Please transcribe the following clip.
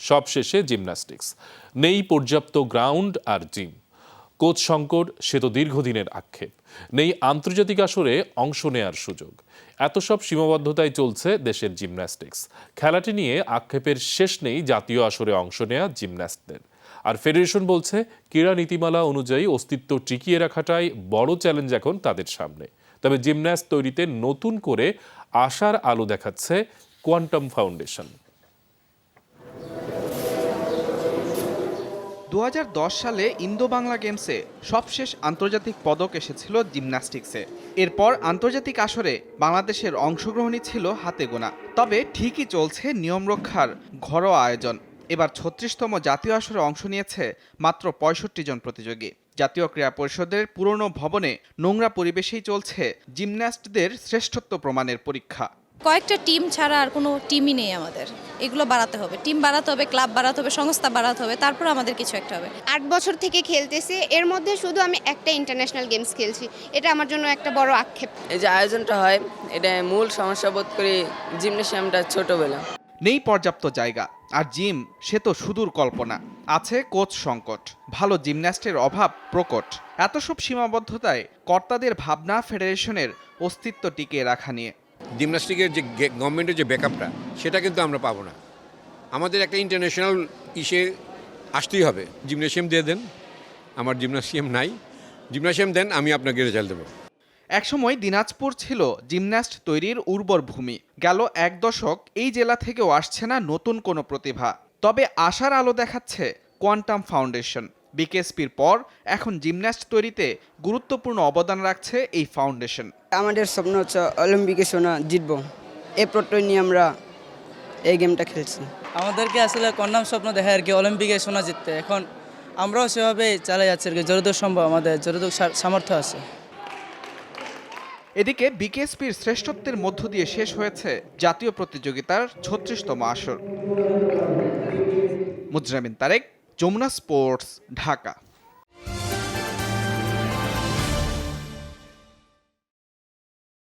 সবশেষে জিমন্যাস্টিক্স, নেই পর্যাপ্ত গ্রাউন্ড আর জিম। কোচ সংকট সে তো দীর্ঘদিনের আক্ষেপ, নেই আন্তর্জাতিক আসরে অংশ নেয়ার সুযোগ। এত সব সীমাবদ্ধতায় চলছে দেশের জিমন্যাস্টিক্স। খেলাটি নিয়ে আক্ষেপের শেষ নেই জাতীয় আসরে অংশ নেয়া জিমন্যাস্টদের। আর ফেডারেশন বলছে ক্রীড়া নীতিমালা অনুযায়ী অস্তিত্ব টিকিয়ে রাখাটাই বড় চ্যালেঞ্জ এখন তাদের সামনে। তবে জিমন্যাস্ট তৈরিতে নতুন করে আশার আলো দেখাচ্ছে কোয়ান্টাম ফাউন্ডেশন। 2010 সালে ইন্দো বাংলা গেমসে সবশেষ আন্তর্জাতিক পদক এসেছিল জিমন্যাস্টিক্সে। এরপর আন্তর্জাতিক আসরে বাংলাদেশের অংশগ্রহণই ছিল হাতে গোনা। তবে ঠিকই চলছে নিয়ম রক্ষার ঘরোয়া আয়োজন। এবার 36তম জাতীয় আসরে অংশ নিয়েছে মাত্র 65 জন প্রতিযোগী। জাতীয় ক্রীড়া পরিষদের পুরনো ভবনে নোংরা পরিবেশেই চলছে জিমন্যাস্টদের শ্রেষ্ঠত্ব প্রমাণের পরীক্ষা। কয়েকটা টিম ছাড়া আর কোনো টিমই নেই আমাদের। এগুলো বাড়াতে হবে, টিম বাড়াতে হবে, ক্লাব বাড়াতে হবে, সংস্থা বাড়াতে হবে, তারপর আমাদের কিছু একটা হবে। 8 বছর থেকে খেলতেছি, এর মধ্যে শুধু আমি একটা ইন্টারন্যাশনাল গেমস খেলছি। এটা আমার জন্য একটা বড় আক্ষেপ। এই যে আয়োজনটা হয়, এটা মূল সমস্যা বোধ করি জিমনেশিয়ামটা ছোটবেলা। নেই পর্যাপ্ত জায়গা, আর জিম সে তো সুদূর কল্পনা। আছে কোচ সংকট, ভালো জিমন্যাস্টের অভাব প্রকট। এত সব সীমাবদ্ধতায় কর্তাদের ভাবনা ফেডারেশনের অস্তিত্ব টিকিয়ে রাখা নিয়ে। জিমন্যাস্টিকের যে গভর্নমেন্টের যে ব্যাকআপটা, সেটা কিন্তু আমরা পাবো না। আমাদের একটা ইন্টারন্যাশনাল ইসে আসতেই হবে। জিমনেশিয়াম দিয়ে দেন, আমার জিমনাসিয়াম নাই, জিমনাসিয়াম দেন, আমি আপনাকে রেজাল্ট দেবো। একসময় দিনাজপুর ছিল জিমন্যাস্ট তৈরির উর্বর ভূমি। গেল 1 দশক এই জেলা থেকেও আসছে না নতুন কোনো প্রতিভা। তবে আশার আলো দেখাচ্ছে কোয়ান্টাম ফাউন্ডেশন। বিকেএসপির পর এখন জিমন্যাস্ট তৈরিতে গুরুত্বপূর্ণ অবদান রাখছে এই ফাউন্ডেশন। আমাদের স্বপ্ন হচ্ছে অলিম্পিকে সোনা জিতবো। এই প্রত্যয় নিয়ে আমরা এই গেমটা খেলছি। আমাদেরকে আসলে কন্যাম স্বপ্ন দেখা আর কি, অলিম্পিকে সোনা জিততে। এখন আমরাও সেভাবে চালাই যাচ্ছি আর কি, যতদূর সম্ভব আমাদের যতটুকু সামর্থ্য আছে। এদিকে বিকেএসপির শ্রেষ্ঠত্বের মধ্য দিয়ে শেষ হয়েছে জাতীয় প্রতিযোগিতার 36তম আসর। মুজরামিন তারেক, যমুনা স্পোর্টস, ঢাকা।